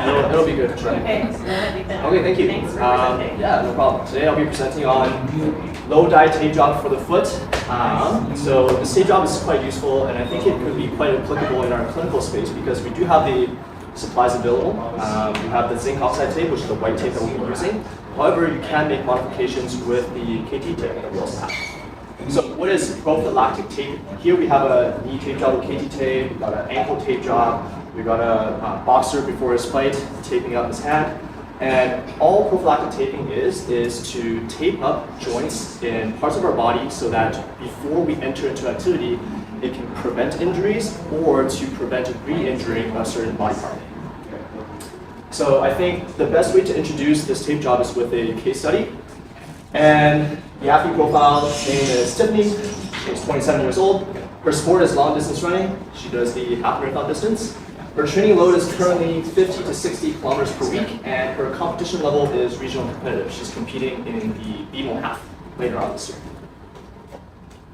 Yeah, it'll be good. Okay, so that'd be better. Okay, thank you. Thanks for presenting. Yeah, no problem. Today I'll be presenting on low dye tape job for the foot. So this tape job is quite useful, and I think it could be quite applicable in our clinical space because we do have the supplies available. We have the zinc oxide tape, which is the white tape that we'll be using. However, you can make modifications with the KT tape that we also have. So what is prophylactic tape? Here we have a knee tape job with KT tape, we've got an ankle tape job, we've got a boxer before his fight taping up his hand. And all prophylactic taping is to tape up joints in parts of our body so that before we enter into activity, it can prevent injuries or to prevent re-injuring a certain body part. So I think the best way to introduce this tape job is with a case study. And the athlete profile name is Tiffany. She's 27 years old. Her sport is long distance running. She does the half marathon distance. Her training load is currently 50 to 60 kilometers per week, and her competition level is regional competitive. She's competing in the BMO half later on this year.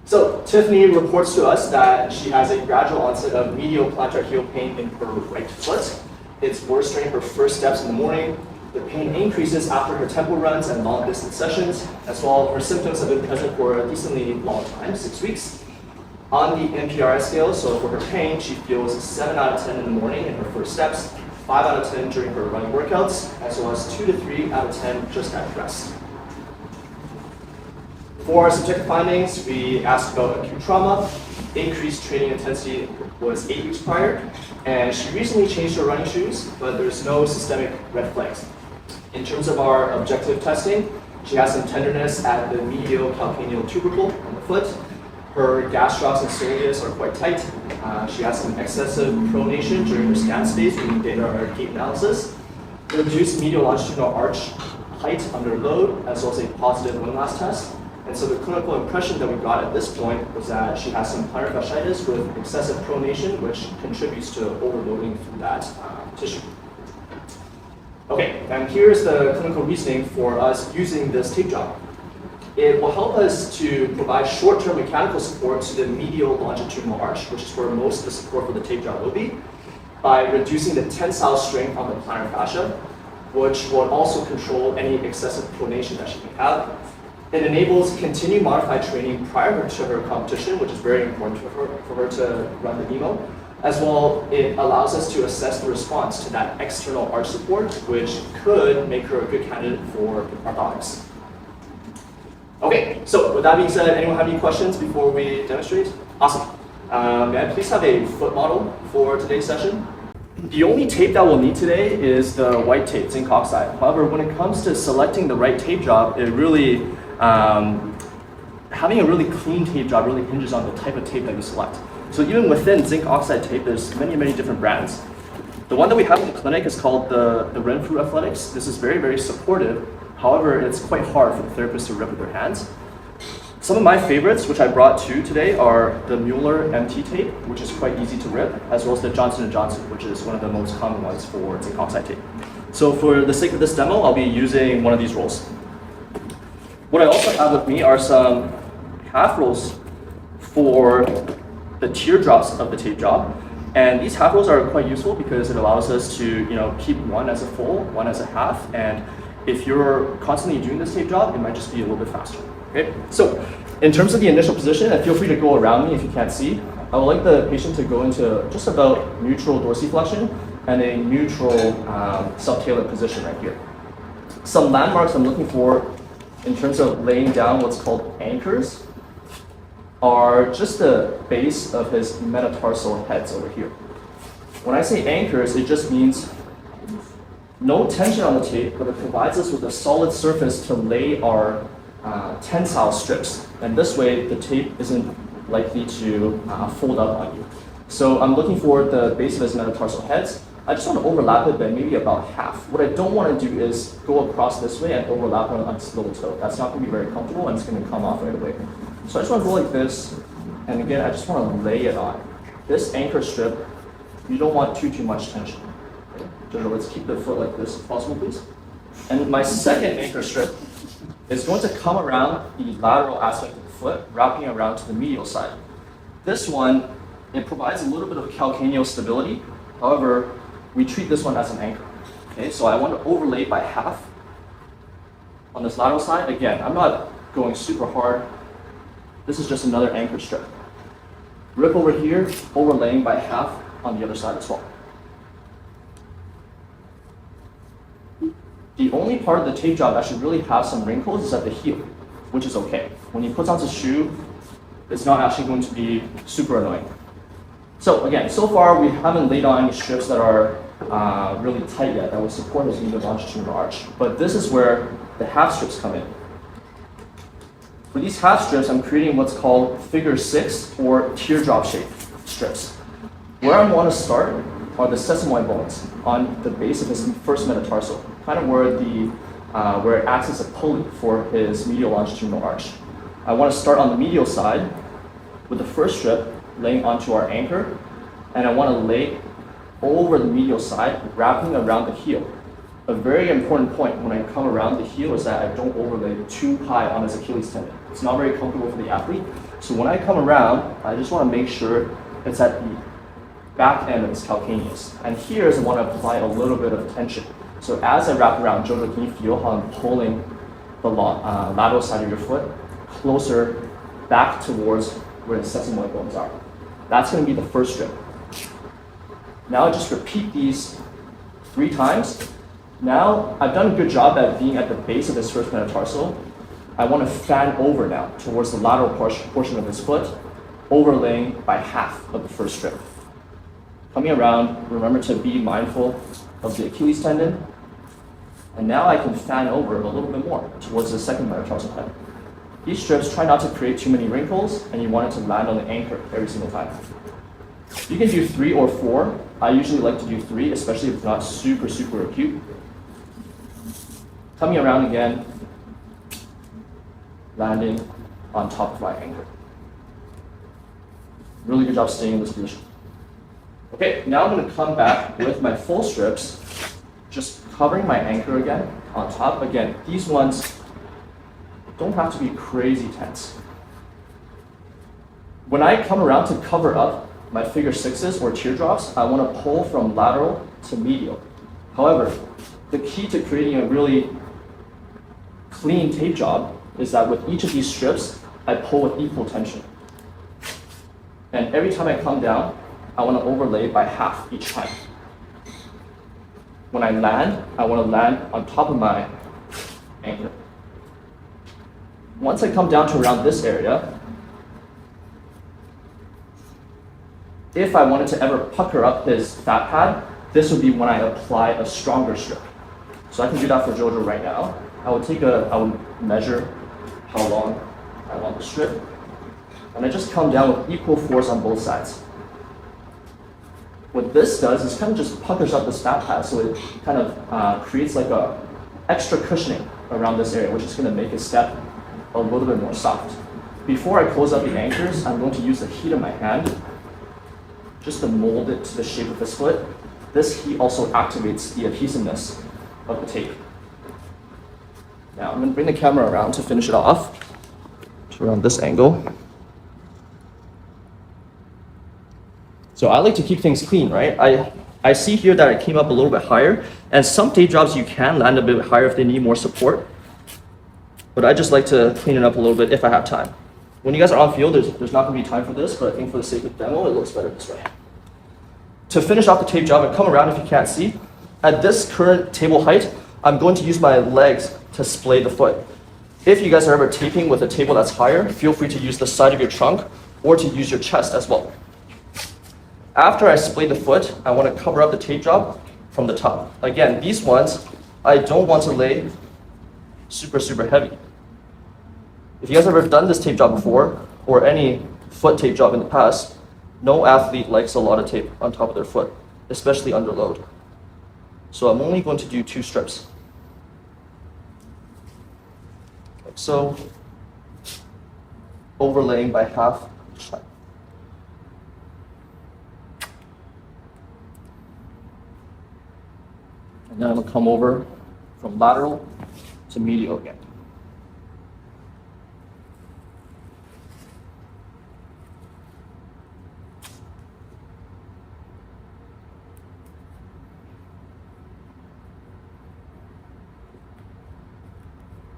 So Tiffany reports to us that she has a gradual onset of medial plantar heel pain in her right foot. It's worse during her first steps in the morning. The pain increases after her tempo runs and long distance sessions. As well, her symptoms have been present for a decently long time, 6 weeks. On the NPRS scale, so for her pain, she feels 7 out of 10 in the morning in her first steps, 5 out of 10 during her running workouts, as well as 2 to 3 out of 10 just at rest. For our subjective findings, we asked about acute trauma. Increased training intensity was 8 weeks prior, and she recently changed her running shoes, but there's no systemic red flags. In terms of our objective testing, she has some tenderness at the medial calcaneal tubercle on the foot. Her gastrocs and soleus are quite tight. She has some excessive pronation during her scan space when we did our gait analysis. Reduced medial longitudinal arch height under load, as well as a positive windlass test. And so the clinical impression that we got at this point was that she has some plantar fasciitis with excessive pronation, which contributes to overloading through that tissue. Okay, and here's the clinical reasoning for us using this tape job. It will help us to provide short-term mechanical support to the medial longitudinal arch, which is where most of the support for the tape job will be, by reducing the tensile strength on the plantar fascia, which will also control any excessive pronation that she may have. It enables continued modified training prior to her competition, which is very important for her to run the BMO. As well, it allows us to assess the response to that external arch support, which could make her a good candidate for orthotics. Okay, so with that being said, anyone have any questions before we demonstrate? Awesome. May I please have a foot model for today's session? The only tape that we'll need today is the white tape, zinc oxide. However, when it comes to selecting the right tape job, it really, having a really clean tape job really hinges on the type of tape that you select. So even within zinc oxide tape, there's many different brands. The one that we have in the clinic is called the Renfrew Athletics. This is very supportive. However, it's quite hard for the therapist to rip with their hands. Some of my favorites, which I brought to today, are the Mueller MT tape, which is quite easy to rip, as well as the Johnson & Johnson, which is one of the most common ones for zinc oxide tape. So for the sake of this demo, I'll be using one of these rolls. What I also have with me are some half rolls for the teardrops of the tape job. And these half rolls are quite useful because it allows us to keep one as a full, one as a half, and if you're constantly doing this tape job, it might just be a little bit faster. Okay? So in terms of the initial position, and feel free to go around me if you can't see, I would like the patient to go into just about neutral dorsiflexion and a neutral subtalar position right here. Some landmarks I'm looking for in terms of laying down what's called anchors are just the base of his metatarsal heads over here. When I say anchors, it just means no tension on the tape, but it provides us with a solid surface to lay our tensile strips. And this way, the tape isn't likely to fold up on you. So I'm looking for the base of his metatarsal heads. I just want to overlap it by maybe about half. What I don't want to do is go across this way and overlap on his little toe. That's not going to be very comfortable and it's going to come off right away. So I just want to go like this. And again, I just want to lay it on. This anchor strip, you don't want too much tension. So let's keep the foot like this if possible, please. And my second anchor strip is going to come around the lateral aspect of the foot, wrapping around to the medial side. This one, it provides a little bit of calcaneal stability. However, we treat this one as an anchor. Okay, so I want to overlay by half on this lateral side. Again, I'm not going super hard. This is just another anchor strip. Rip over here, overlaying by half on the other side as well. The only part of the tape job that should really have some wrinkles is at the heel, which is okay. When you put on the shoe, it's not actually going to be super annoying. So again, so far we haven't laid on any strips that are really tight yet that will support his medial longitudinal arch. But this is where the half strips come in. For these half strips, I'm creating what's called figure 6 or teardrop shape strips. Where I want to start are the sesamoid bones on the base of his first metatarsal, kind of where it acts as a pulley for his medial longitudinal arch. I want to start on the medial side with the first strip laying onto our anchor, and I want to lay over the medial side, wrapping around the heel. A very important point when I come around the heel is that I don't overlay too high on his Achilles tendon. It's not very comfortable for the athlete. So when I come around, I just want to make sure it's at the back end of his calcaneus. And here is I want to apply a little bit of tension. So as I wrap around, Jojo, can you feel how I'm pulling the lateral side of your foot closer back towards where the sesamoid bones are? That's going to be the first strip. Now just repeat these 3 times. Now I've done a good job at being at the base of his first metatarsal. I want to fan over now towards the lateral portion of his foot, overlaying by half of the first strip. Coming around, remember to be mindful of the Achilles tendon. And now I can fan over a little bit more towards the second metatarsal head. These strips, try not to create too many wrinkles, and you want it to land on the anchor every single time. You can do 3 or 4. I usually like to do 3, especially if it's not super, super acute. Coming around again, landing on top of my anchor. Really good job staying in this position. Okay, now I'm going to come back with my full strips, just covering my anchor again on top. Again, these ones don't have to be crazy tense. When I come around to cover up my figure 6s or teardrops, I want to pull from lateral to medial. However, the key to creating a really clean tape job is that with each of these strips, I pull with equal tension. And every time I come down, I want to overlay by half each time. When I land, I want to land on top of my anchor. Once I come down to around this area, if I wanted to ever pucker up his fat pad, this would be when I apply a stronger strip. So I can do that for Jojo right now. I would measure how long I want the strip, and I just come down with equal force on both sides. What this does is kind of just puckers up this fat pad, so it kind of creates like a extra cushioning around this area, which is going to make his step a little bit more soft. Before I close up the anchors, I'm going to use the heat of my hand just to mold it to the shape of his foot. This heat also activates the adhesiveness of the tape. Now I'm going to bring the camera around to finish it off, to around this angle. So I like to keep things clean, right? I see here that it came up a little bit higher, and some tape jobs you can land a bit higher if they need more support. But I just like to clean it up a little bit if I have time. When you guys are on field, there's not going to be time for this, but I think for the sake of demo, it looks better this way. To finish off the tape job and come around if you can't see, at this current table height, I'm going to use my legs to splay the foot. If you guys are ever taping with a table that's higher, feel free to use the side of your trunk or to use your chest as well. After I splay the foot, I want to cover up the tape job from the top. Again, these ones, I don't want to lay super, super heavy. If you guys have ever done this tape job before, or any foot tape job in the past, no athlete likes a lot of tape on top of their foot, especially under load. So I'm only going to do 2 strips. Like so, overlaying by half each time. And then I'm going to come over from lateral to medial again.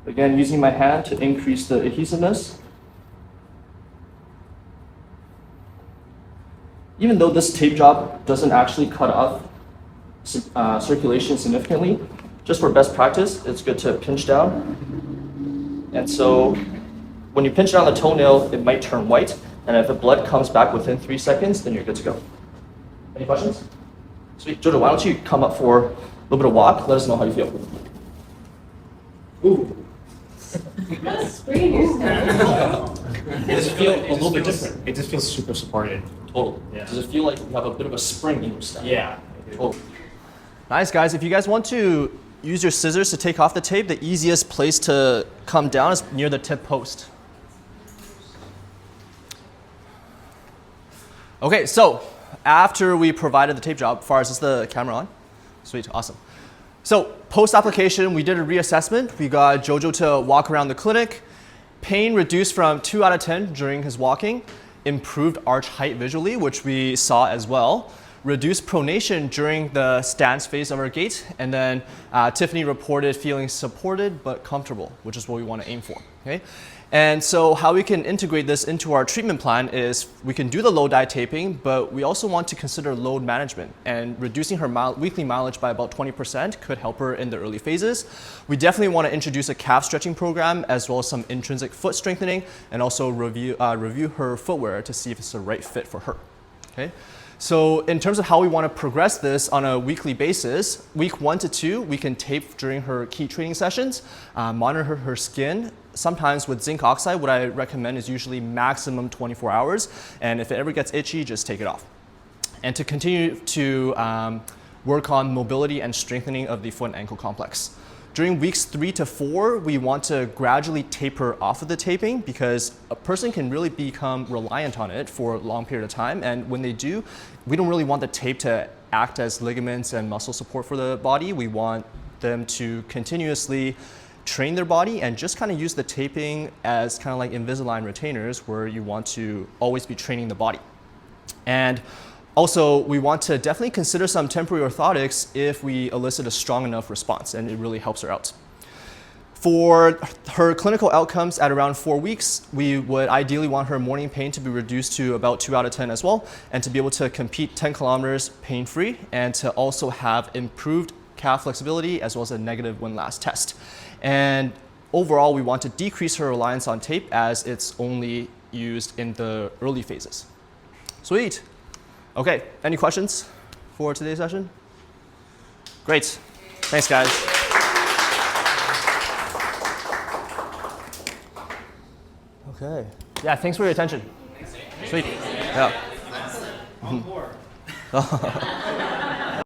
Again, using my hand to increase the adhesiveness. Even though this tape job doesn't actually cut off circulation significantly, just for best practice, it's good to pinch down. And so when you pinch down the toenail, it might turn white, and if the blood comes back within 3 seconds, then you're good to go. Any questions? Sweet. Jojo, why don't you come up for a little bit of walk? Let us know how you feel. Ooh. Screen yourself. It just feels a little bit different. It just feels super supported. Totally. Yeah. Does it feel like you have a bit of a spring in your step? Yeah. Totally. Nice, guys. If you guys want to use your scissors to take off the tape, the easiest place to come down is near the tip post. Okay, so after we provided the tape job, Fars, is the camera on? Sweet, awesome. So post-application, we did a reassessment. We got Jojo to walk around the clinic. Pain reduced from 2 out of 10 during his walking. Improved arch height visually, which we saw as well. Reduced pronation during the stance phase of our gait. And then Tiffany reported feeling supported but comfortable, which is what we want to aim for. Okay? And so how we can integrate this into our treatment plan is we can do the low dye taping, but we also want to consider load management, and reducing her weekly mileage by about 20% could help her in the early phases. We definitely want to introduce a calf stretching program as well as some intrinsic foot strengthening, and also review her footwear to see if it's the right fit for her. Okay? So in terms of how we want to progress this on a weekly basis, week 1 to 2, we can tape during her key training sessions, monitor her skin. Sometimes with zinc oxide, what I recommend is usually maximum 24 hours. And if it ever gets itchy, just take it off. And to continue to work on mobility and strengthening of the foot and ankle complex. During weeks 3 to 4, we want to gradually taper off of the taping because a person can really become reliant on it for a long period of time. And when they do, we don't really want the tape to act as ligaments and muscle support for the body. We want them to continuously train their body and just kind of use the taping as kind of like Invisalign retainers, where you want to always be training the body. And also, we want to definitely consider some temporary orthotics if we elicit a strong enough response, and it really helps her out. For her clinical outcomes at around 4 weeks, we would ideally want her morning pain to be reduced to about 2 out of 10 as well, and to be able to compete 10 kilometers pain-free, and to also have improved calf flexibility as well as a negative windlass test. And overall, we want to decrease her reliance on tape as it's only used in the early phases. Sweet. Okay, any questions for today's session? Great. Thanks, guys. Okay. Yeah, thanks for your attention. Sweet. Yeah. On board.